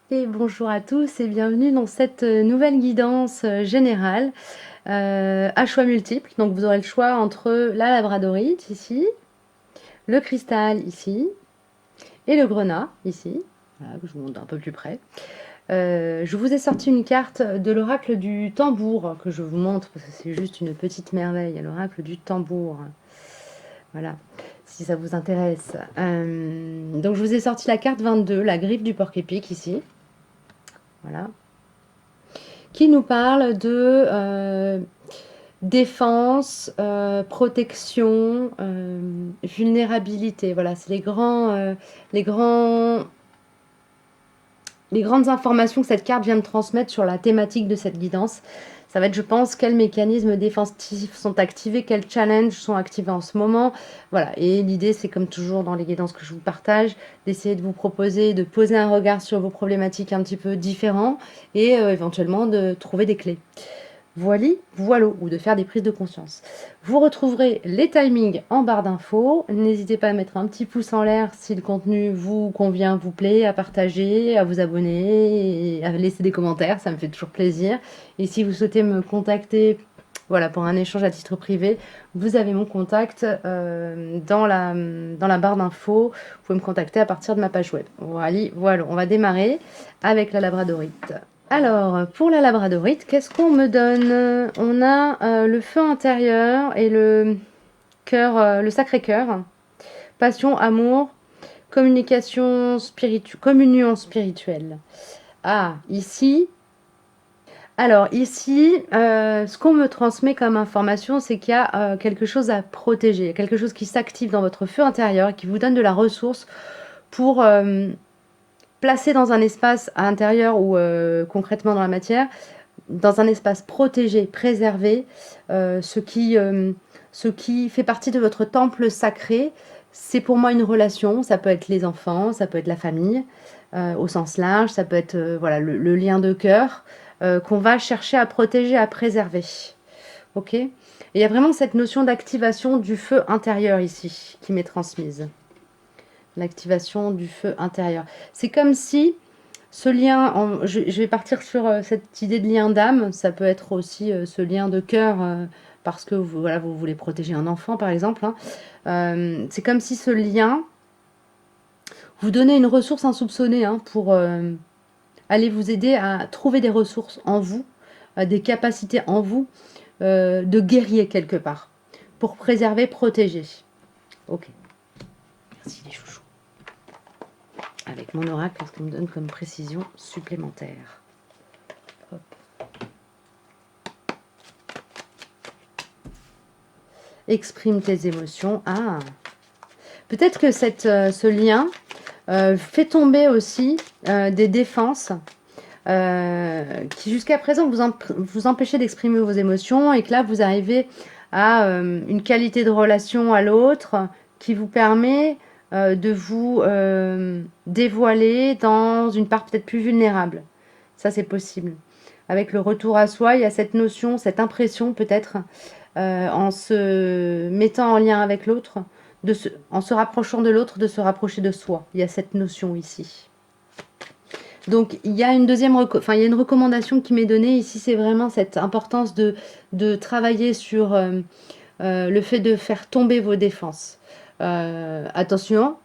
Et bonjour à tous et bienvenue dans cette nouvelle guidance générale à choix multiples. Donc vous aurez le choix entre la labradorite ici, le cristal ici et le grenat ici. Voilà, que je vous montre un peu plus près. Je vous ai sorti une carte de l'oracle du tambour que je vous montre parce que c'est juste une petite merveille, l'oracle du tambour. Voilà, si ça vous intéresse. Donc je vous ai sorti la carte 22, la griffe du porc-épic ici. Voilà. Qui nous parle de défense, protection, vulnérabilité. Voilà, c'est les grandes informations que cette carte vient de transmettre sur la thématique de cette guidance. Ça va être, je pense, quels mécanismes défensifs sont activés, quels challenges sont activés en ce moment. Voilà, et l'idée, c'est comme toujours dans les guidances que je vous partage, d'essayer de vous proposer, de poser un regard sur vos problématiques un petit peu différents et éventuellement de trouver des clés. Voili, voilo, ou de faire des prises de conscience. Vous retrouverez les timings en barre d'infos. N'hésitez pas à mettre un petit pouce en l'air si le contenu vous convient, vous plaît, à partager, à vous abonner, et à laisser des commentaires, ça me fait toujours plaisir. Et si vous souhaitez me contacter, voilà, pour un échange à titre privé, vous avez mon contact dans la barre d'infos. Vous pouvez me contacter à partir de ma page web. Voilà, on va démarrer avec la labradorite. Alors, pour la labradorite, qu'est-ce qu'on me donne? On a le feu intérieur et le cœur, le sacré-cœur. Passion, amour, communion spirituelle. Ah, ici. Alors, ici, ce qu'on me transmet comme information, c'est qu'il y a quelque chose à protéger, quelque chose qui s'active dans votre feu intérieur et qui vous donne de la ressource pour placer dans un espace à l'intérieur ou concrètement dans la matière, dans un espace protégé, préservé, ce qui fait partie de votre temple sacré. C'est pour moi une relation, ça peut être les enfants, ça peut être la famille, au sens large, ça peut être voilà, le lien de cœur qu'on va chercher à protéger, à préserver. Ok. Et il y a vraiment cette notion d'activation du feu intérieur ici qui m'est transmise. L'activation du feu intérieur. C'est comme si ce lien, je vais partir sur cette idée de lien d'âme. Ça peut être aussi ce lien de cœur parce que voilà, vous voulez protéger un enfant, par exemple. Hein. C'est comme si ce lien vous donnait une ressource insoupçonnée hein, pour aller vous aider à trouver des ressources en vous, des capacités en vous de guerrier quelque part, pour préserver, protéger. Ok, merci les chouchous. Avec mon oracle, qu'est-ce qu'on me donne comme précision supplémentaire? Hop. Exprime tes émotions. Ah, peut-être que ce lien fait tomber aussi des défenses qui jusqu'à présent vous empêchaient d'exprimer vos émotions et que là vous arrivez à une qualité de relation à l'autre qui vous permet de vous dévoiler dans une part peut-être plus vulnérable. Ça c'est possible. Avec le retour à soi, il y a cette notion, cette impression peut-être en se mettant en lien avec l'autre, en se rapprochant de l'autre, de se rapprocher de soi. Il y a cette notion ici. Donc il y a une il y a une recommandation qui m'est donnée ici, c'est vraiment cette importance de travailler sur le fait de faire tomber vos défenses. Attention,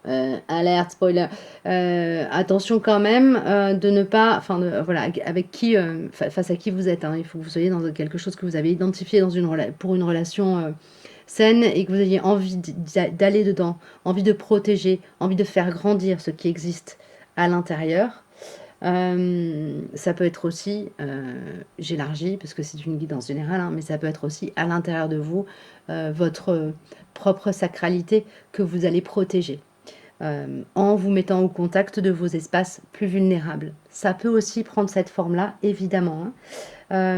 alerte, spoiler, attention quand même de ne pas, voilà, avec qui, face à qui vous êtes. Hein, il faut que vous soyez dans quelque chose que vous avez identifié pour une relation saine et que vous ayez envie d'aller dedans, envie de protéger, envie de faire grandir ce qui existe à l'intérieur. Ça peut être aussi, j'élargis parce que c'est une guidance générale, hein, mais ça peut être aussi à l'intérieur de vous, votre propre sacralité que vous allez protéger en vous mettant au contact de vos espaces plus vulnérables. Ça peut aussi prendre cette forme-là, évidemment. Hein.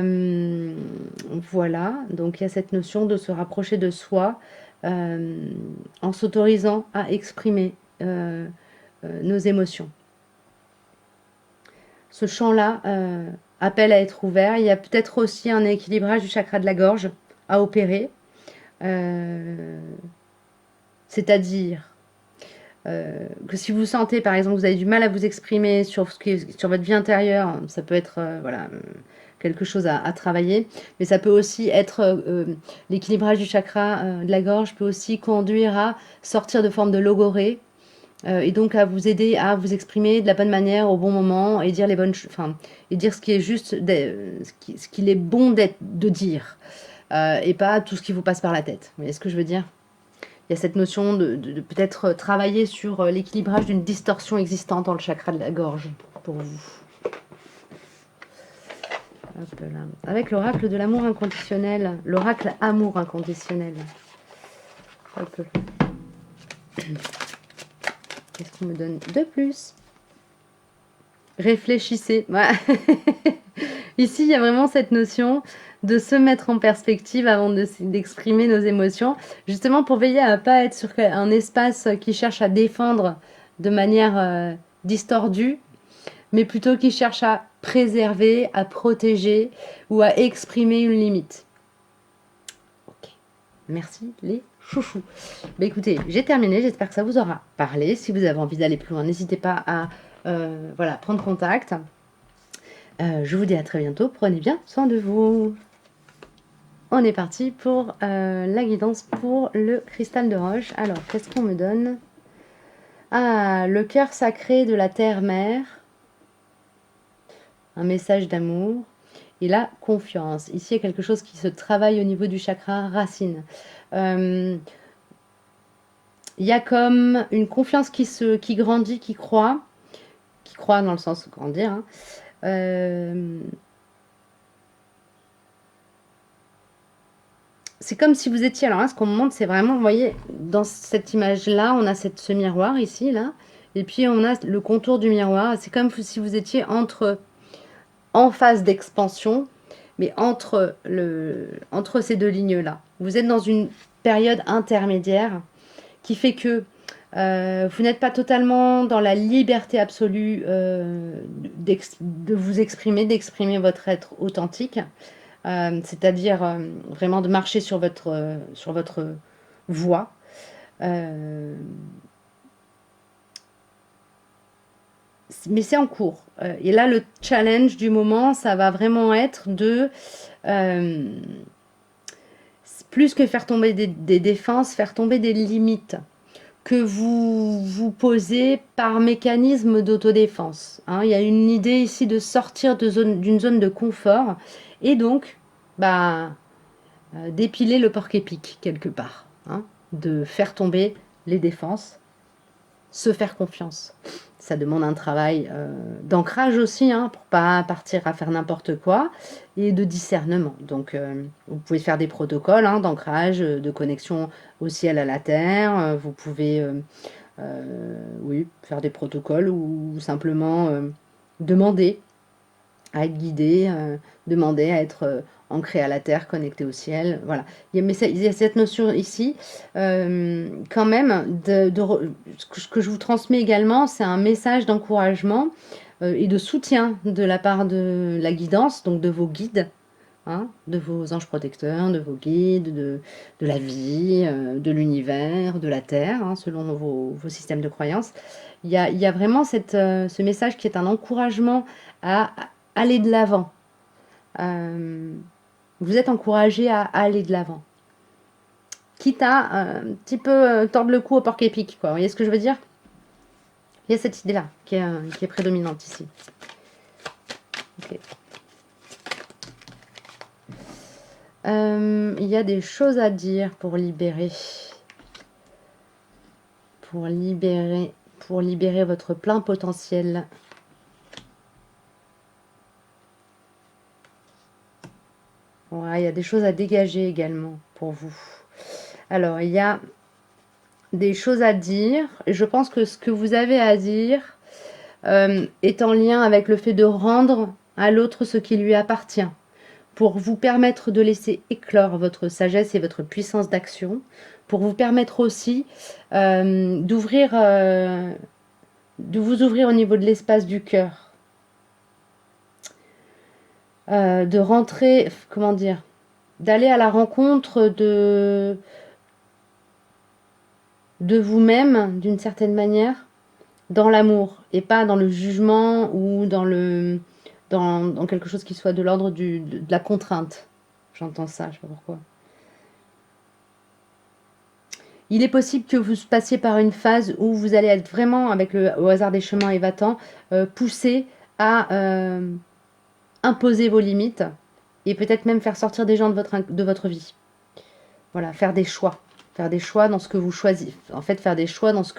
Voilà, donc il y a cette notion de se rapprocher de soi en s'autorisant à exprimer nos émotions. Ce champ-là appelle à être ouvert. Il y a peut-être aussi un équilibrage du chakra de la gorge à opérer. C'est-à-dire que si vous sentez, par exemple, vous avez du mal à vous exprimer sur, sur votre vie intérieure, ça peut être voilà, quelque chose à travailler, mais ça peut aussi être l'équilibrage du chakra de la gorge peut aussi conduire à sortir de forme de logorée, et donc à vous aider à vous exprimer de la bonne manière au bon moment et dire les bonnes enfin et dire ce qui est juste ce qu'il est bon de dire, et pas tout ce qui vous passe par la tête. Vous voyez ce que je veux dire? Il y a cette notion de peut-être travailler sur l'équilibrage d'une distorsion existante dans le chakra de la gorge pour vous. Hop là. Avec l'oracle de l'amour inconditionnel, l'oracle amour inconditionnel. Hop là. Qu'est-ce qu'on me donne de plus? Réfléchissez. Ouais. Ici, il y a vraiment cette notion de se mettre en perspective avant d'exprimer nos émotions, justement pour veiller à ne pas être sur un espace qui cherche à défendre de manière distordue, mais plutôt qui cherche à préserver, à protéger ou à exprimer une limite. Ok, merci les chouchous. Bah, écoutez, j'ai terminé, j'espère que ça vous aura parlé. Si vous avez envie d'aller plus loin, n'hésitez pas à voilà, prendre contact. Je vous dis à très bientôt, prenez bien soin de vous. On est parti pour la guidance pour le cristal de roche. Alors, qu'est-ce qu'on me donne? Ah, le cœur sacré de la terre-mère. Un message d'amour. Et la confiance. Ici, il y a quelque chose qui se travaille au niveau du chakra racine. Il y a comme une confiance qui grandit, qui croît dans le sens de grandir, hein. C'est comme si vous étiez, alors là, ce qu'on me montre, c'est vraiment, vous voyez, dans cette image-là, on a ce miroir ici, là, et puis on a le contour du miroir. C'est comme si vous étiez en phase d'expansion, mais entre ces deux lignes-là. Vous êtes dans une période intermédiaire qui fait que vous n'êtes pas totalement dans la liberté absolue de vous exprimer, d'exprimer votre être authentique. C'est-à-dire vraiment de marcher sur votre voie. Mais c'est en cours. Et là, le challenge du moment, ça va vraiment être de, plus que faire tomber des défenses, faire tomber des limites que vous vous posez par mécanisme d'autodéfense, hein. Il y a une idée ici de sortir d'une zone de confort et donc bah, d'épiler le porc-épic quelque part, hein, de faire tomber les défenses, se faire confiance. Ça demande un travail d'ancrage aussi, hein, pour pas partir à faire n'importe quoi, et de discernement. Donc, vous pouvez faire des protocoles, hein, d'ancrage, de connexion au ciel, à la terre. Vous pouvez, oui, faire des protocoles ou simplement demander à être guidé, demander à être ancré à la terre, connecté au ciel. Voilà. Il y a cette notion ici, quand même, ce que je vous transmets également, c'est un message d'encouragement et de soutien de la part de la guidance, donc de vos guides, hein, de vos anges protecteurs, de vos guides, de la vie, de l'univers, de la terre, hein, selon vos systèmes de croyances. Il y a vraiment ce message qui est un encouragement à aller de l'avant. Vous êtes encouragé à aller de l'avant. Quitte à un petit peu tordre le cou au porc-épic, quoi. Vous voyez ce que je veux dire? Il y a cette idée-là qui est prédominante ici. Okay. Il y a des choses à dire pour libérer. Pour libérer votre plein potentiel. Ouais, il y a des choses à dégager également pour vous. Alors, il y a des choses à dire. Et je pense que ce que vous avez à dire est en lien avec le fait de rendre à l'autre ce qui lui appartient, pour vous permettre de laisser éclore votre sagesse et votre puissance d'action, pour vous permettre aussi de vous ouvrir au niveau de l'espace du cœur, de rentrer, comment dire, d'aller à la rencontre de de vous-même, d'une certaine manière, dans l'amour, et pas dans le jugement ou dans quelque chose qui soit de l'ordre de la contrainte. J'entends ça, je sais pas pourquoi. Il est possible que vous passiez par une phase où vous allez être vraiment, avec au hasard des chemins et va-t'en, poussé à imposer vos limites et peut-être même faire sortir des gens de votre vie. Voilà, faire des choix. Faire des choix dans ce que vous choisissez. En fait, faire des choix dans ce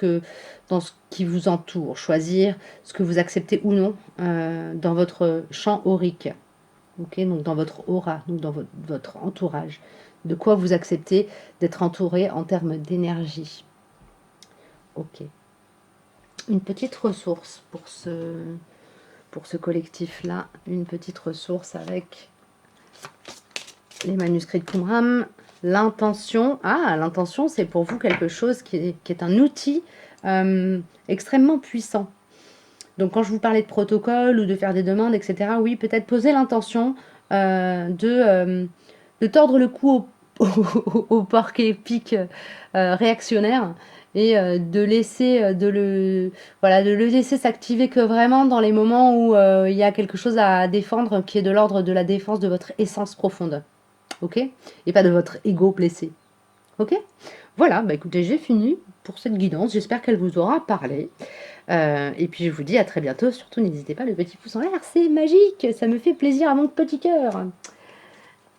qui vous entoure. Choisir ce que vous acceptez ou non dans votre champ aurique. Ok, donc dans votre aura, donc dans votre entourage. De quoi vous acceptez d'être entouré en termes d'énergie. Ok. Une petite ressource pour ce collectif-là. Une petite ressource avec les manuscrits de Qumran. L'intention. Ah, l'intention, c'est pour vous quelque chose qui est un outil extrêmement puissant. Donc, quand je vous parlais de protocole ou de faire des demandes, etc., oui, peut-être poser l'intention de tordre le cou au porc épique réactionnaire et de le laisser s'activer que vraiment dans les moments où il y a quelque chose à défendre qui est de l'ordre de la défense de votre essence profonde. Ok? Et pas de votre ego blessé. Ok? Voilà, bah écoutez, j'ai fini pour cette guidance. J'espère qu'elle vous aura parlé. Et puis je vous dis à très bientôt. Surtout, n'hésitez pas, le petit pouce en l'air, c'est magique. Ça me fait plaisir à mon petit cœur.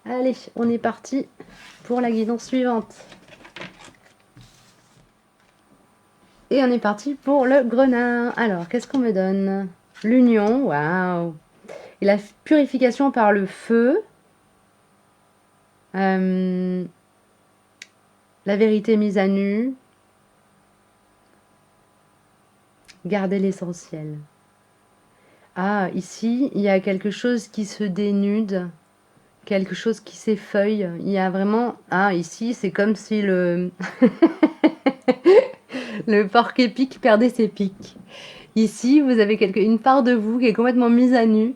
Allez, on est parti pour la guidance suivante. Et on est parti pour le grenat. Alors, qu'est-ce qu'on me donne? L'union, waouh. Et la purification par le feu. La vérité mise à nu. Garder l'essentiel. Ah, ici, il y a quelque chose qui se dénude. Quelque chose qui s'effeuille. Il y a vraiment... Ah, ici, c'est comme si le... le porc épic perdait ses pics. Ici, vous avez une part de vous qui est complètement mise à nu.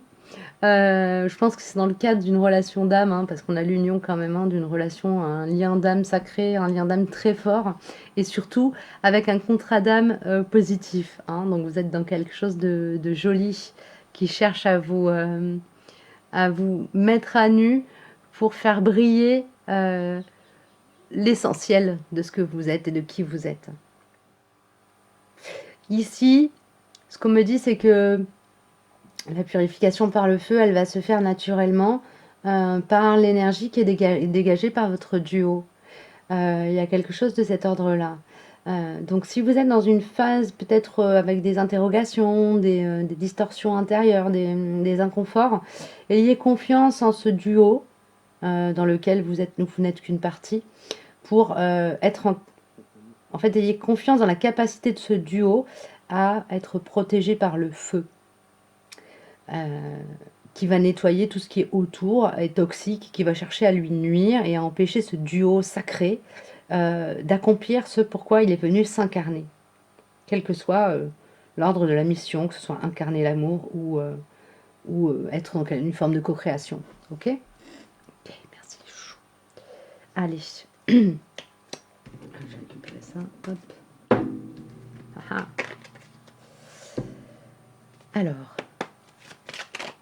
Je pense que c'est dans le cadre d'une relation d'âme, hein, parce qu'on a l'union quand même d'une relation, un lien d'âme sacré, un lien d'âme très fort, et surtout avec un contrat d'âme positif. Hein, donc vous êtes dans quelque chose de joli qui cherche à vous mettre à nu pour faire briller l'essentiel de ce que vous êtes et de qui vous êtes. Ici, ce qu'on me dit, c'est que la purification par le feu, elle va se faire naturellement par l'énergie qui est dégagée par votre duo. Il y a quelque chose de cet ordre-là. Donc si vous êtes dans une phase peut-être avec des interrogations, des distorsions intérieures, des inconforts, ayez confiance en ce duo dans lequel vous n'êtes qu'une partie pour être en fait, ayez confiance dans la capacité de ce duo à être protégé par le feu. Qui va nettoyer tout ce qui est autour et toxique, qui va chercher à lui nuire et à empêcher ce duo sacré d'accomplir ce pourquoi il est venu s'incarner. Quel que soit l'ordre de la mission, que ce soit incarner l'amour ou être dans une forme de co-création. Ok? Ok, merci. Allez. Je vais récupérer ça. Hop. Aha. Alors,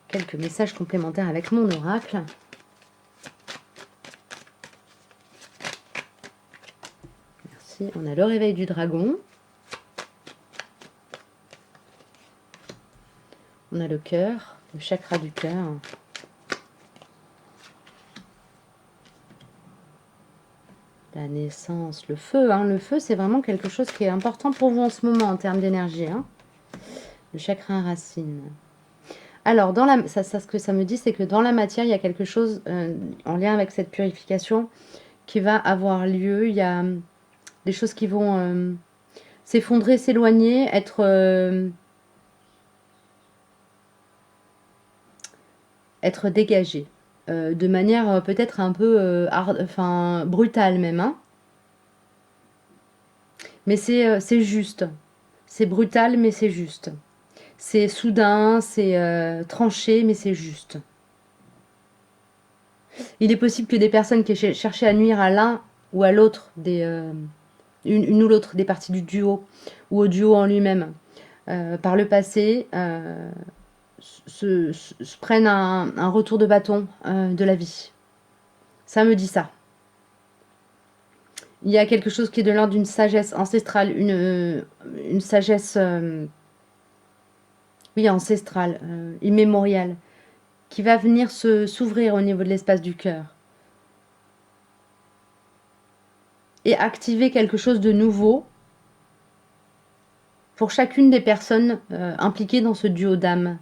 quelques messages complémentaires avec mon oracle. Merci. On a le réveil du dragon. On a le cœur, le chakra du cœur. La naissance, le feu. Hein. Le feu, c'est vraiment quelque chose qui est important pour vous en ce moment en termes d'énergie. Hein. Le chakra racine. Alors, ce que ça me dit, c'est que dans la matière, il y a quelque chose en lien avec cette purification qui va avoir lieu. Il y a des choses qui vont s'effondrer, s'éloigner, être dégagées. De manière peut-être un peu brutale même. Hein. Mais c'est juste. C'est brutal, mais c'est juste. C'est soudain, c'est tranché, mais c'est juste. Il est possible que des personnes qui aient cherché à nuire à l'un ou à l'autre une ou l'autre des parties du duo, ou au duo en lui-même, par le passé, se prennent un retour de bâton de la vie. Ça me dit ça. Il y a quelque chose qui est de l'ordre d'une sagesse ancestrale, une sagesse, oui, ancestrale, immémoriale, qui va venir s'ouvrir au niveau de l'espace du cœur. Et activer quelque chose de nouveau pour chacune des personnes impliquées dans ce duo d'âme.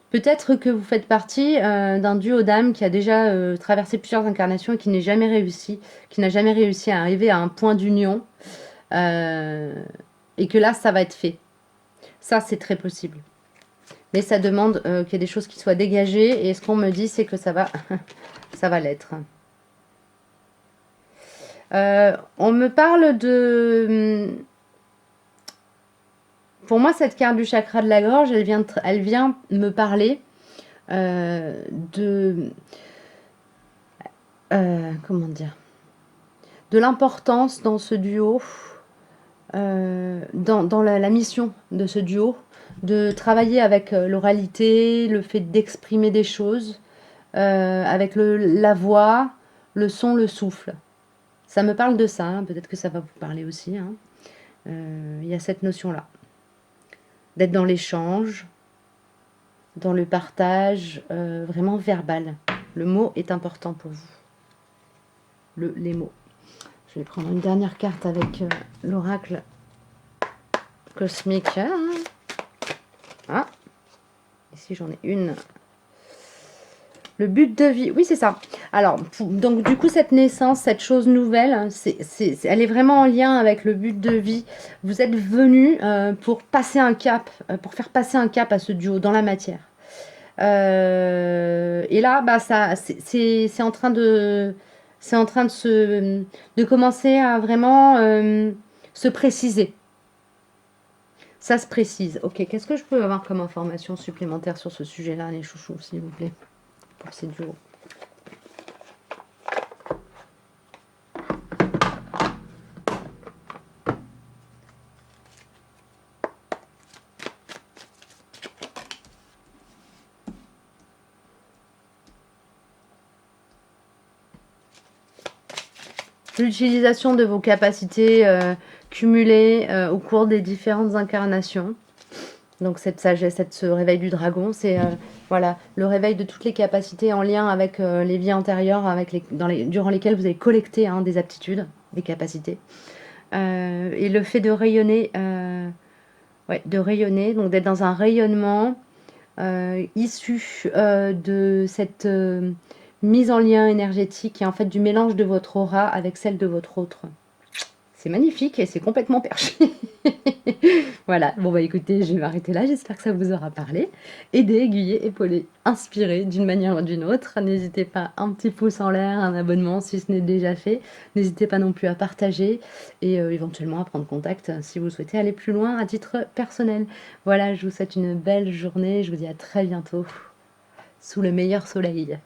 Peut-être que vous faites partie d'un duo d'âme qui a déjà traversé plusieurs incarnations et qui n'a jamais réussi à arriver à un point d'union, et que là, ça va être fait. Ça, c'est très possible. Mais ça demande qu'il y ait des choses qui soient dégagées, et ce qu'on me dit, c'est que ça va, ça va l'être. On me parle de... Pour moi, cette carte du chakra de la gorge, elle vient me parler de... comment dire, de l'importance dans ce duo, dans la mission de ce duo, de travailler avec l'oralité, le fait d'exprimer des choses, avec la voix, le son, le souffle. Ça me parle de ça, hein. Peut-être que ça va vous parler aussi, hein. Il y a cette notion-là. D'être dans l'échange, dans le partage, vraiment verbal. Le mot est important pour vous. Les mots. Je vais prendre une dernière carte avec l'oracle cosmique. Ah, ici j'en ai une. Le but de vie, oui c'est ça. Alors, donc du coup cette naissance, cette chose nouvelle, elle est vraiment en lien avec le but de vie. Vous êtes venu pour passer un cap, pour faire passer un cap à ce duo dans la matière. Et là, bah, c'est en train de commencer à vraiment se préciser. Ça se précise. Ok, qu'est-ce que je peux avoir comme information supplémentaire sur ce sujet-là, les chouchous, s'il vous plaît, pour ces duos? L'utilisation de vos capacités cumulées au cours des différentes incarnations. Donc cette sagesse, ce réveil du dragon, c'est voilà, le réveil de toutes les capacités en lien avec les vies antérieures, durant lesquelles vous avez collecté hein, des aptitudes, des capacités. Et le fait de rayonner, donc d'être dans un rayonnement issu de cette mise en lien énergétique et en fait du mélange de votre aura avec celle de votre autre. C'est magnifique et c'est complètement perché. Voilà, bon bah écoutez, je vais m'arrêter là, j'espère que ça vous aura parlé. Aidé, aiguillé, épaulé, inspiré d'une manière ou d'une autre. N'hésitez pas, un petit pouce en l'air, un abonnement si ce n'est déjà fait. N'hésitez pas non plus à partager et éventuellement à prendre contact si vous souhaitez aller plus loin à titre personnel. Voilà, je vous souhaite une belle journée, je vous dis à très bientôt sous le meilleur soleil.